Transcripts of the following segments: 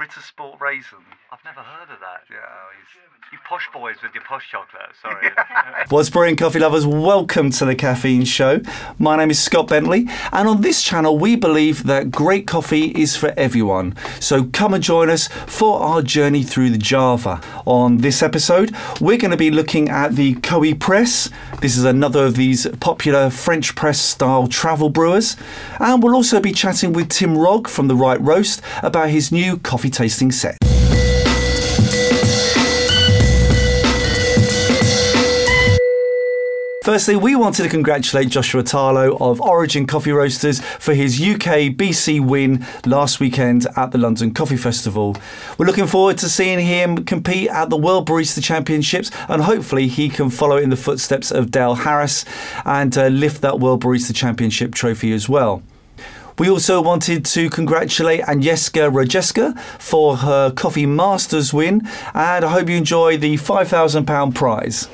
Ritter Sport Raisin. I've never heard of that. Yeah, you posh boys with your posh chocolate, sorry. What's brewing, coffee lovers? Welcome to the Caffeine Show. My name is Scott Bentley, and on this channel we believe that great coffee is for everyone. So come and join us for our journey through the Java. On this episode, we're going to be looking at the KohiPress. This is another of these popular French press style travel brewers. And we'll also be chatting with Tim Rogg from The Right Roast about his new coffee tasting set. Firstly, we wanted to congratulate Joshua Taro of Origin Coffee Roasters for his UK BC win last weekend at the London Coffee Festival. We're looking forward to seeing him compete at the World Barista Championships, and hopefully he can follow in the footsteps of Dale Harris and lift that World Barista Championship trophy as well. We also wanted to congratulate Agnieszka Rogowska for her Coffee Masters win, and I hope you enjoy the £5,000 prize.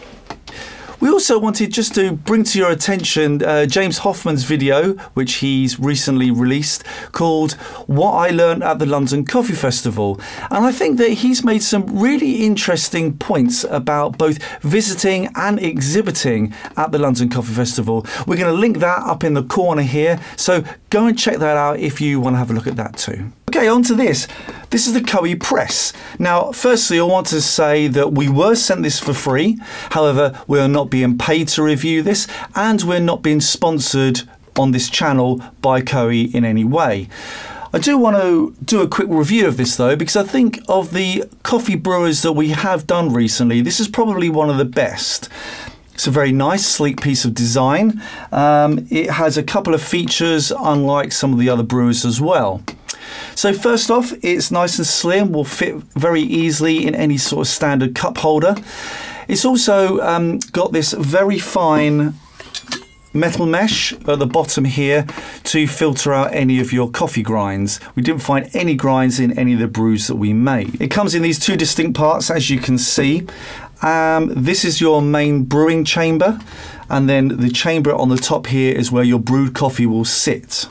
We also wanted just to bring to your attention James Hoffman's video, which he's recently released, called What I Learned at the London Coffee Festival. And I think that he's made some really interesting points about both visiting and exhibiting at the London Coffee Festival. We're going to link that up in the corner here, so go and check that out if you want to have a look at that too. Okay, on to this. This is the KohiPress. Now, firstly, I want to say that we were sent this for free. However, we are not being paid to review this, and we're not being sponsored on this channel by Kohi in any way. I do want to do a quick review of this though, because I think of the coffee brewers that we have done recently, this is probably one of the best. It's a very nice, sleek piece of design. It has a couple of features unlike some of the other brewers as well. So first off, it's nice and slim, will fit very easily in any sort of standard cup holder. It's also got this very fine metal mesh at the bottom here to filter out any of your coffee grinds. We didn't find any grinds in any of the brews that we made. It comes in these two distinct parts, as you can see. This is your main brewing chamber, and then the chamber on the top here is where your brewed coffee will sit.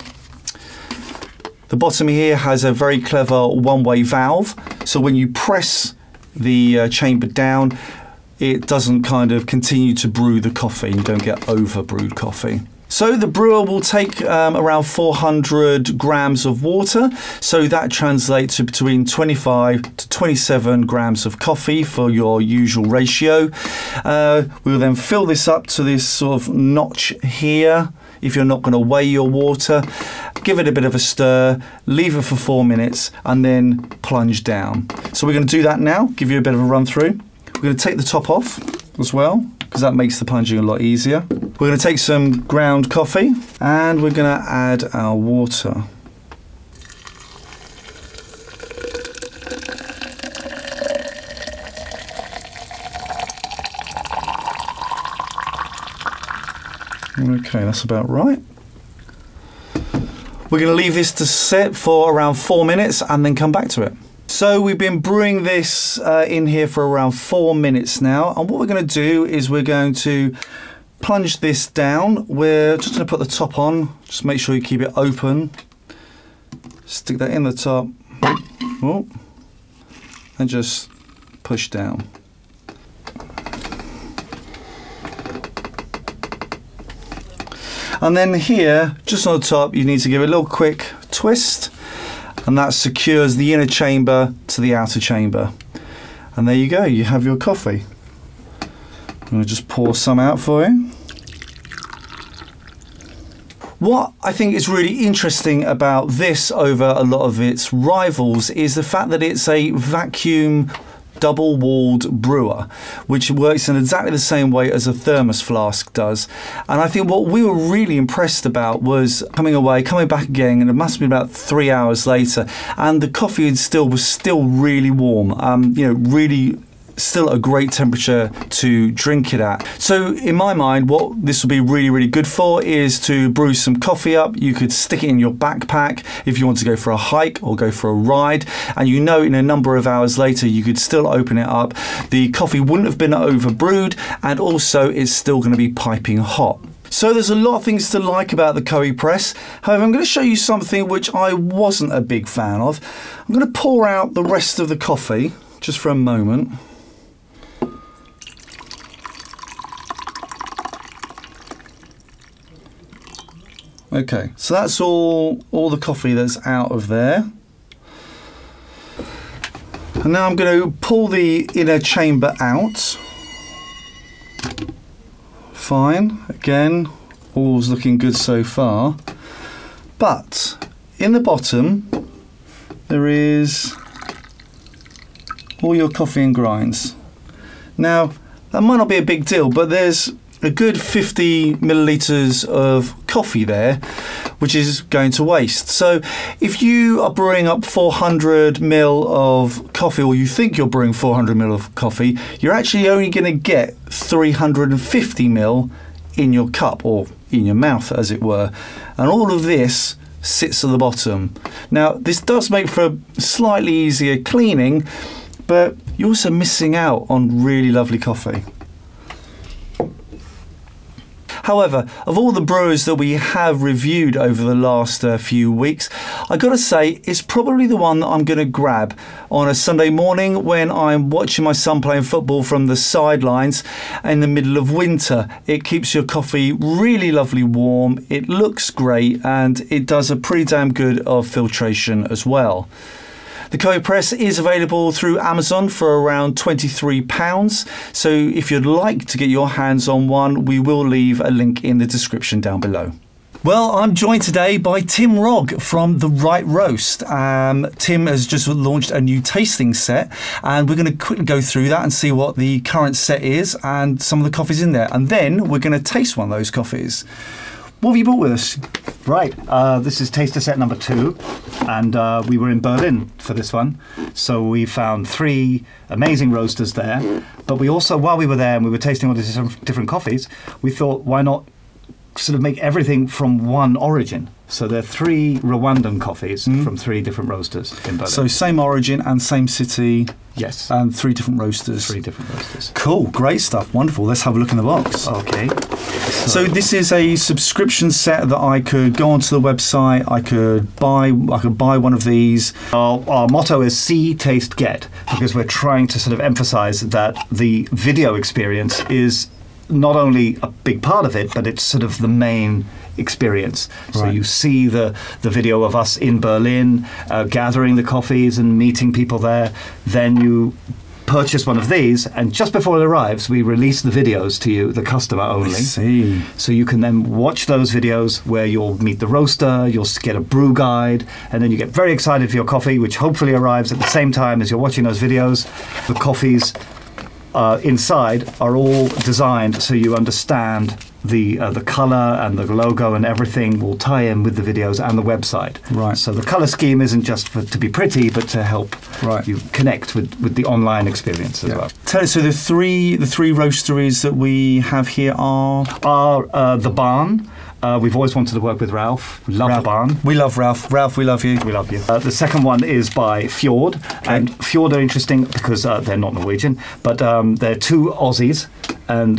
The bottom here has a very clever one-way valve, so when you press the chamber down, it doesn't kind of continue to brew the coffee. You don't get over brewed coffee. So the brewer will take around 400 grams of water, so that translates to between 25 to 27 grams of coffee for your usual ratio. We'll then fill this up to this sort of notch here. If you're not going to weigh your water, give it a bit of a stir, leave it for 4 minutes, and then plunge down. So we're going to do that now, give you a bit of a run through. We're going to take the top off as well, because that makes the plunging a lot easier. We're going to take some ground coffee, and we're going to add our water. Okay, that's about right. We're going to leave this to sit for around 4 minutes and then come back to it. So we've been brewing this in here for around 4 minutes now, and what we're going to do is we're going to plunge this down. We're just going to put the top on, just make sure you keep it open. Stick that in the top, and just push down. And then here, just on the top, you need to give it a little quick twist, and that secures the inner chamber to the outer chamber. And there you go, you have your coffee. I'm going to just pour some out for you. What I think is really interesting about this over a lot of its rivals is the fact that it's a vacuum double-walled brewer, which works in exactly the same way as a thermos flask does. And I think what we were really impressed about was coming back again, and it must have been about 3 hours later, and the coffee was still really warm. You know, really still a great temperature to drink it at. So in my mind, what this will be really, really good for is to brew some coffee up. You could stick it in your backpack if you want to go for a hike or go for a ride, and you know in a number of hours later you could still open it up. The coffee wouldn't have been over brewed, and also it's still going to be piping hot. So there's a lot of things to like about the KohiPress. However, I'm going to show you something which I wasn't a big fan of. I'm going to pour out the rest of the coffee just for a moment. Okay, so that's all the coffee that's out of there. And now I'm going to pull the inner chamber out. Fine, again, all's looking good so far. But in the bottom, there is all your coffee and grinds. Now, that might not be a big deal, but there's a good 50 millilitres of coffee there, which is going to waste. So if you are brewing up 400 ml of coffee, or you think you're brewing 400 ml of coffee, you're actually only going to get 350 ml in your cup, or in your mouth as it were. And all of this sits at the bottom. Now this does make for a slightly easier cleaning, but you're also missing out on really lovely coffee. However, of all the brewers that we have reviewed over the last few weeks, I gotta say it's probably the one that I'm gonna grab on a Sunday morning when I'm watching my son playing football from the sidelines in the middle of winter. It keeps your coffee really lovely warm, it looks great, and it does a pretty damn good of filtration as well. The KohiPress is available through Amazon for around £23, so if you'd like to get your hands on one, we will leave a link in the description down below. Well, I'm joined today by Tim Rogg from The Right Roast. Tim has just launched a new tasting set, and we're going to quickly go through that and see what the current set is and some of the coffees in there, and then we're going to taste one of those coffees. What have you brought with us? Right, this is taster set number 2, and we were in Berlin for this one, so we found 3 amazing roasters there, but we also, while we were there and we were tasting all these different coffees, we thought, why not sort of make everything from one origin? So there are 3 Rwandan coffees from 3 different roasters in Berlin. So same origin and same city. Yes. And 3 different roasters. 3 different roasters. Cool, great stuff, wonderful. Let's have a look in the box. Okay. So this is a subscription set that I could go onto the website, I could buy one of these. Our motto is see, taste, get, because we're trying to sort of emphasize that the video experience is not only a big part of it, but it's sort of the main experience. So Right. you see the video of us in Berlin, gathering the coffees and meeting people there. Then you purchase one of these, and just before it arrives, we release the videos to you, the customer only. I see. So you can then watch those videos where you'll meet the roaster, you'll get a brew guide, and then you get very excited for your coffee, which hopefully arrives at the same time as you're watching those videos. The coffees inside are all designed so you understand the color and the logo and everything will tie in with the videos and the website. Right. So the color scheme isn't just to be pretty, but to help you connect with the online experience as well. Tell us, so the three roasteries that we have here are The Barn. We've always wanted to work with Ralph. We love The Barn. We love Ralph. Ralph, we love you. We love you. The second one is by Fjord. And Fjord are interesting because they're not Norwegian, but they're 2 Aussies,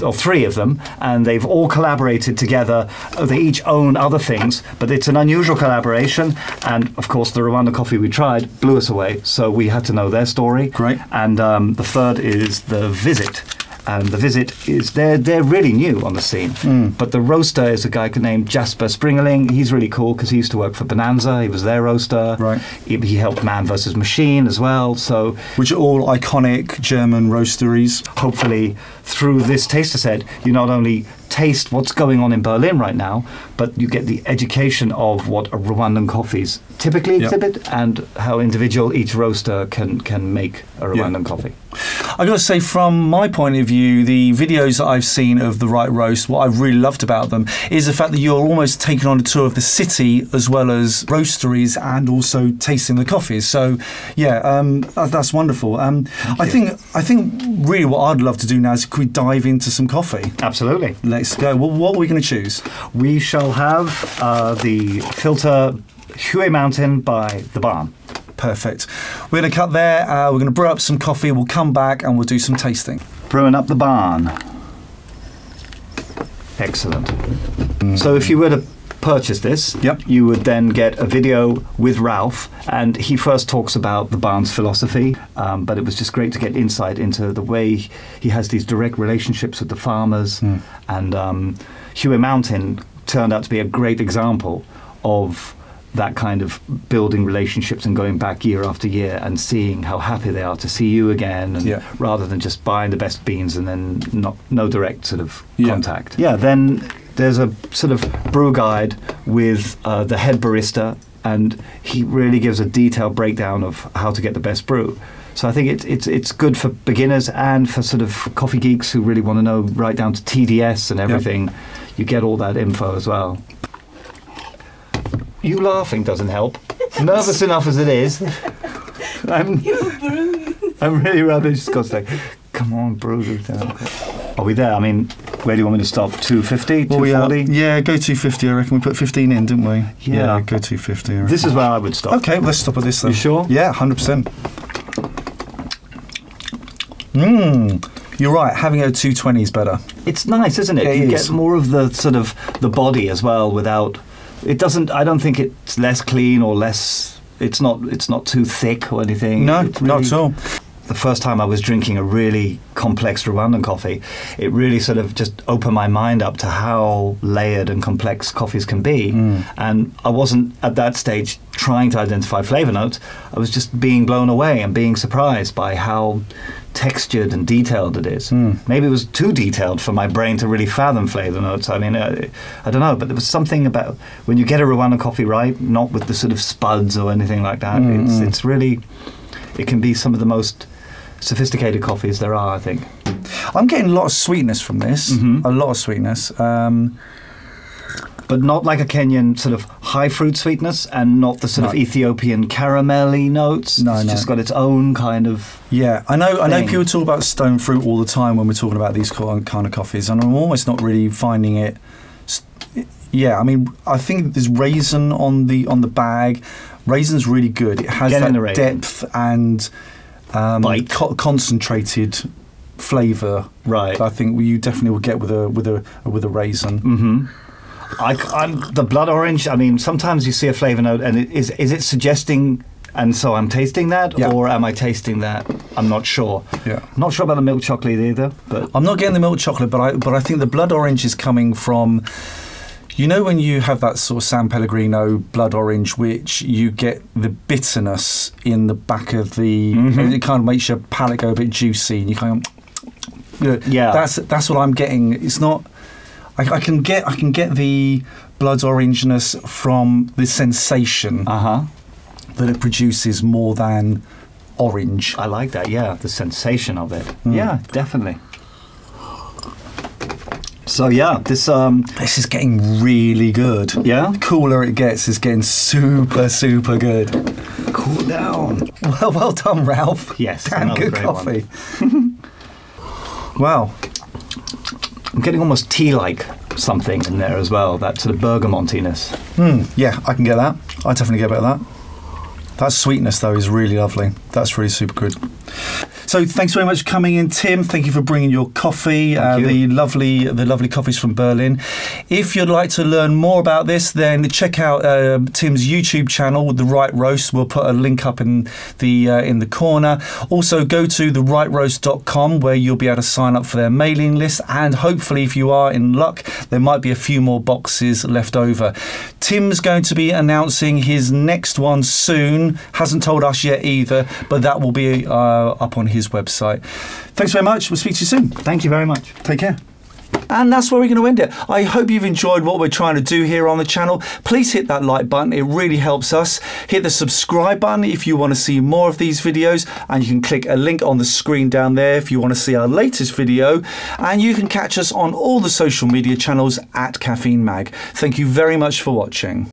or 3 of them, and they've all collaborated together. They each own other things, but it's an unusual collaboration. And of course, the Rwanda coffee we tried blew us away, so we had to know their story. Great. And the third is The Visit. And The Visit is, they're really new on the scene. But the roaster is a guy named Jasper Springerling. He's really cool because he used to work for Bonanza. He was their roaster. Right. He helped Man vs. Machine as well. So which are all iconic German roasteries. hopefully through this taster set, you not only taste what's going on in Berlin right now, but you get the education of what Rwandan coffees typically exhibit and how individual each roaster can make a Rwandan coffee. I got to say, from my point of view, the videos that I've seen of The Right Roast, what I've really loved about them is the fact that you're almost taking on a tour of the city as well as roasteries and also tasting the coffees. So, yeah, that's wonderful. I think really what I'd love to do now is, could we dive into some coffee? Absolutely. Let's go. Well, what are we going to choose? We shall have the filter Hue Mountain by The Barn. Perfect. We're going to cut there. We're going to brew up some coffee. We'll come back and we'll do some tasting. Brewing up The Barn. Excellent. So if you were to purchase this, you would then get a video with Ralph, and he first talks about the Barnes philosophy, but it was just great to get insight into the way he has these direct relationships with the farmers, and Hewitt Mountain turned out to be a great example of that kind of building relationships and going back year after year and seeing how happy they are to see you again, and rather than just buying the best beans and then no direct sort of contact. Then there's a sort of brew guide with the head barista, and he really gives a detailed breakdown of how to get the best brew. So I think it's good for beginners and for sort of coffee geeks who really want to know right down to TDS and everything. You get all that info as well. You laughing doesn't help. Nervous enough as it is. I'm really rubbish. Scott's like, come on, brew. Are we there? I mean, where do you want me to stop? 250, 240? Yeah, go 250, I reckon. We put 15 in, didn't we? Yeah, go 250. I reckon. This is where I would stop. Okay, let's stop at this then. You sure? Yeah, 100%. You're right, having a 220 is better. It's nice, isn't it? You get more of the sort of the body as well without... It doesn't... I don't think it's less clean or less... It's not too thick or anything. No, really, not at all. The first time I was drinking a really complex Rwandan coffee, it really sort of just opened my mind up to how layered and complex coffees can be. And I wasn't at that stage trying to identify flavor notes. I was just being blown away and being surprised by how textured and detailed it is. Maybe it was too detailed for my brain to really fathom flavor notes. I mean, I don't know, but there was something about when you get a Rwandan coffee right, not with the sort of spuds or anything like that. It's really, it can be some of the most sophisticated coffees there are, I think. I'm getting a lot of sweetness from this, a lot of sweetness. But not like a Kenyan sort of high fruit sweetness, and not the sort of Ethiopian caramelly notes. It's just got its own kind of... Yeah, I know people talk about stone fruit all the time when we're talking about these kind of coffees, and I'm almost not really finding it... Yeah, I mean, I think there's raisin on the bag. Raisin's really good. It has that depth and concentrated flavour. Right. I think you definitely will get with a raisin. I'm the blood orange. I mean, sometimes you see a flavour note, and is it suggesting, and so I'm tasting that, or am I tasting that? I'm not sure. Yeah, not sure about the milk chocolate either. But I'm not getting the milk chocolate, but I think the blood orange is coming from. You know when you have that sort of San Pellegrino blood orange, which you get the bitterness in the back of the, it kind of makes your palate go a bit juicy, and you kind of, that's what I'm getting. It's not. I can get the blood orangeness from the sensation that it produces more than orange. I like that. Yeah, the sensation of it. Yeah, definitely. So yeah, this is getting really good. Yeah, the cooler it gets, is getting super good. Cool down. Well done, Ralph. Yes, damn good coffee. Wow. I'm getting almost tea-like something in there as well, that sort of bergamontiness. Yeah, I can get that. I definitely get a bit of that. That sweetness, though, is really lovely. That's really super good. So thanks very much for coming in, Tim. Thank you for bringing your coffee, the lovely coffees from Berlin. If you'd like to learn more about this, then check out Tim's YouTube channel with The Right Roast. We'll put a link up in the corner. Also, go to therightroast.com, where you'll be able to sign up for their mailing list, and hopefully, if you are in luck, there might be a few more boxes left over. Tim's going to be announcing his next one soon. Hasn't told us yet either, but that will be up on his website. Thanks very much. We'll speak to you soon. Thank you very much. Take care. And that's where we're going to end it. I hope you've enjoyed what we're trying to do here on the channel. Please hit that like button. It really helps us. Hit the subscribe button if you want to see more of these videos, and you can click a link on the screen down there if you want to see our latest video, and you can catch us on all the social media channels at Caffeine Mag. Thank you very much for watching.